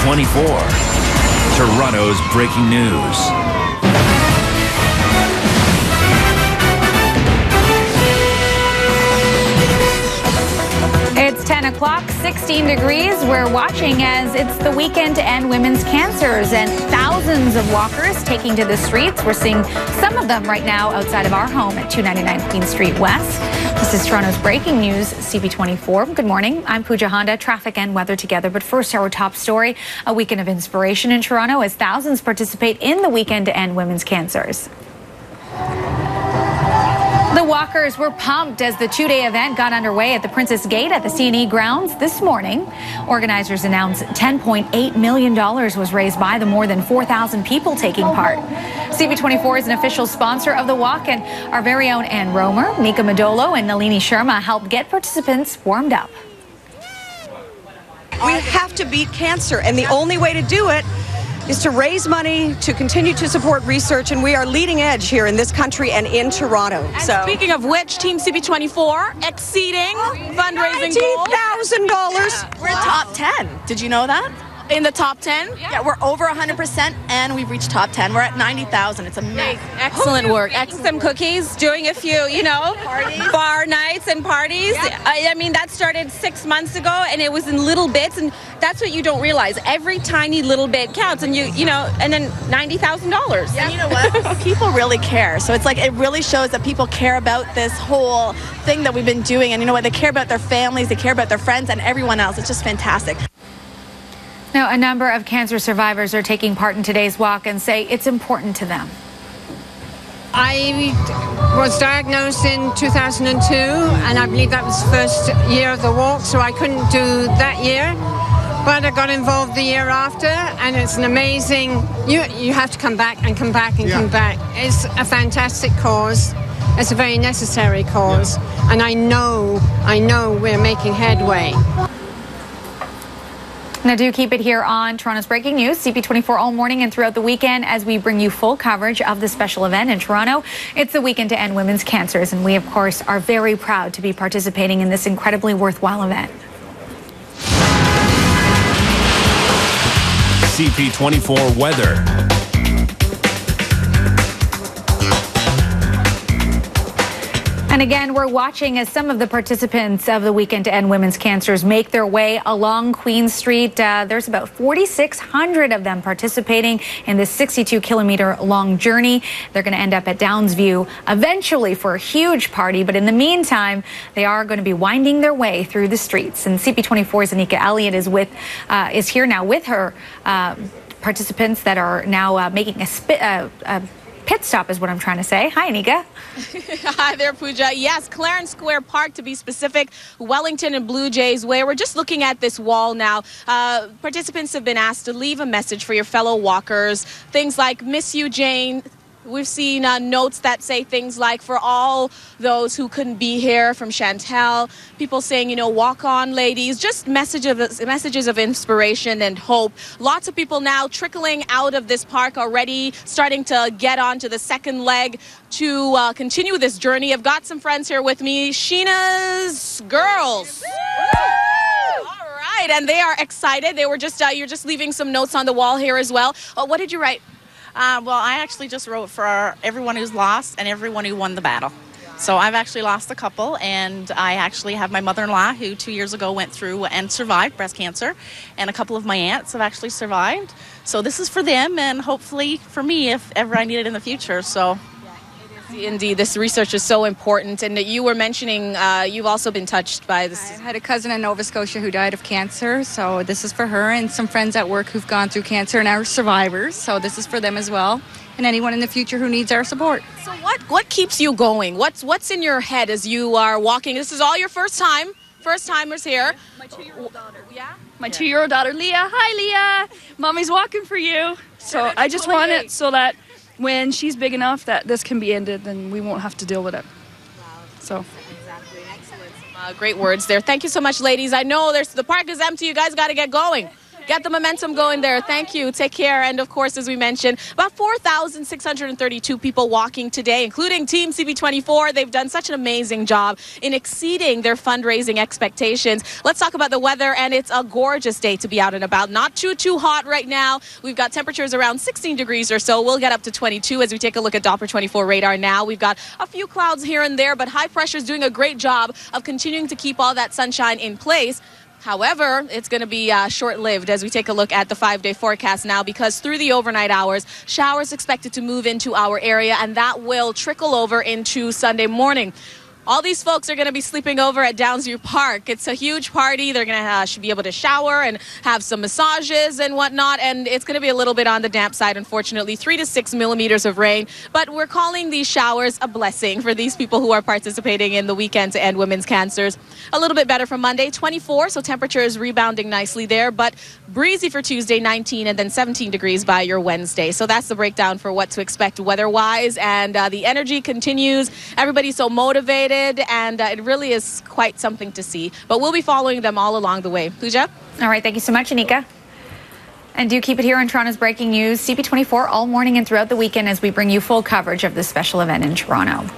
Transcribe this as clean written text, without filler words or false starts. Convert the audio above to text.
CP24, Toronto's breaking news. It's 10 o'clock, 16 degrees. We're watching as it's the weekend to end women's cancers and thousands of walkers taking to the streets. We're seeing some of them right now outside of our home at 299 Queen Street West. This is Toronto's breaking news, CP24. Good morning. I'm Pooja Honda. Traffic and weather together. But first, our top story, a weekend of inspiration in Toronto as thousands participate in the weekend to end women's cancers. The walkers were pumped as the two-day event got underway at the Princess Gate at the CNE grounds this morning. Organizers announced $10.8 million was raised by the more than 4,000 people taking part. CP24 is an official sponsor of the walk, and our very own Ann Romer, Nika Madolo, and Nalini Sharma helped get participants warmed up. We have to beat cancer, and the only way to do it is to raise money to continue to support research, and we are leading edge here in this country and in Toronto. And speaking of which, Team CP24 exceeding fundraising goal. $90,000. We're top 10. Did you know that? In the top 10? Yeah, we're over 100% and we've reached top 10. We're at 90,000. It's amazing. Excellent work. Some cookies, doing a few, bar nights and parties. Yep. I mean, that started 6 months ago, and it was in little bits, and that's what you don't realize. Every tiny little bit counts, and and then $90,000. And you know what? People really care. So it's like, it really shows that people care about this whole thing that we've been doing, and you know what? They care about their families, they care about their friends, and everyone else. It's just fantastic. Now, a number of cancer survivors are taking part in today's walk and say it's important to them. I was diagnosed in 2002, and I believe that was the first year of the walk, so I couldn't do that year. But I got involved the year after, and it's an amazing, you have to come back and come back and come back. It's a fantastic cause. It's a very necessary cause, and I know we're making headway. Now, do keep it here on Toronto's Breaking News, CP24 all morning and throughout the weekend as we bring you full coverage of the special event in Toronto. It's the weekend to end women's cancers, and we, of course, are very proud to be participating in this incredibly worthwhile event. CP24 weather. And again, we're watching as some of the participants of the weekend to end women's cancers make their way along Queen Street. There's about 4,600 of them participating in this 62-kilometer long journey. They're going to end up at Downsview eventually for a huge party. But in the meantime, they are going to be winding their way through the streets. And CP24's Anika Elliott is here now with her participants that are now making a pit stop is what I'm trying to say. Hi, Anika. Hi there, Pooja. Yes, Clarence Square Park, to be specific, Wellington and Blue Jays Way. We're just looking at this wall now. Participants have been asked to leave a message for your fellow walkers. Things like, miss you, Jane. We've seen notes that say things like, for all those who couldn't be here, from Chantel. People saying, walk on, ladies. Just messages of inspiration and hope. Lots of people now trickling out of this park already, starting to get on to the second leg to continue this journey. I've got some friends here with me. Sheena's girls. All right, and they are excited. They were just, you're just leaving some notes on the wall here as well. What did you write? Well, I actually just wrote for everyone who's lost and everyone who won the battle. So I've actually lost a couple, and I actually have my mother-in-law who 2 years ago went through and survived breast cancer, and a couple of my aunts have actually survived. So this is for them and hopefully for me if ever I need it in the future. So. Indeed, this research is so important. And you were mentioning you've also been touched by this. I had a cousin in Nova Scotia who died of cancer, so this is for her, and some friends at work who've gone through cancer and are survivors, so this is for them as well, and anyone in the future who needs our support. So what keeps you going? What's in your head as you are walking? This is all your first-timers here. My 2-year-old daughter. Yeah? My 2-year-old daughter, Leah. Hi, Leah. Mommy's walking for you. So I just want it so that when she's big enough that this can be ended, then we won't have to deal with it. Wow. So. Exactly. Excellent. Great words there. Thank you so much, ladies. I know the park is empty. You guys got to get going. Get the momentum going there. Thank you. Take care. And of course, as we mentioned, about 4,632 people walking today, including Team CP24. They've done such an amazing job in exceeding their fundraising expectations. Let's talk about the weather, and it's a gorgeous day to be out and about. Not too hot right now. We've got temperatures around 16 degrees or so. We'll get up to 22 as we take a look at Doppler 24 radar now. We've got a few clouds here and there, but high pressure is doing a great job of continuing to keep all that sunshine in place. However, it's going to be short-lived as we take a look at the 5-day forecast now, because through the overnight hours, showers expected to move into our area, and that will trickle over into Sunday morning. All these folks are going to be sleeping over at Downsview Park. It's a huge party. They're going to should be able to shower and have some massages and whatnot. And it's going to be a little bit on the damp side, unfortunately, 3 to 6 millimeters of rain. But we're calling these showers a blessing for these people who are participating in the weekend to end women's cancers. A little bit better for Monday, 24. So temperature is rebounding nicely there. But breezy for Tuesday, 19, and then 17 degrees by your Wednesday. So that's the breakdown for what to expect weather-wise. And the energy continues. Everybody's so motivated. And it really is quite something to see. But we'll be following them all along the way. Pooja? All right. Thank you so much, Anika. And do keep it here on Toronto's Breaking News, CP24 all morning and throughout the weekend as we bring you full coverage of this special event in Toronto.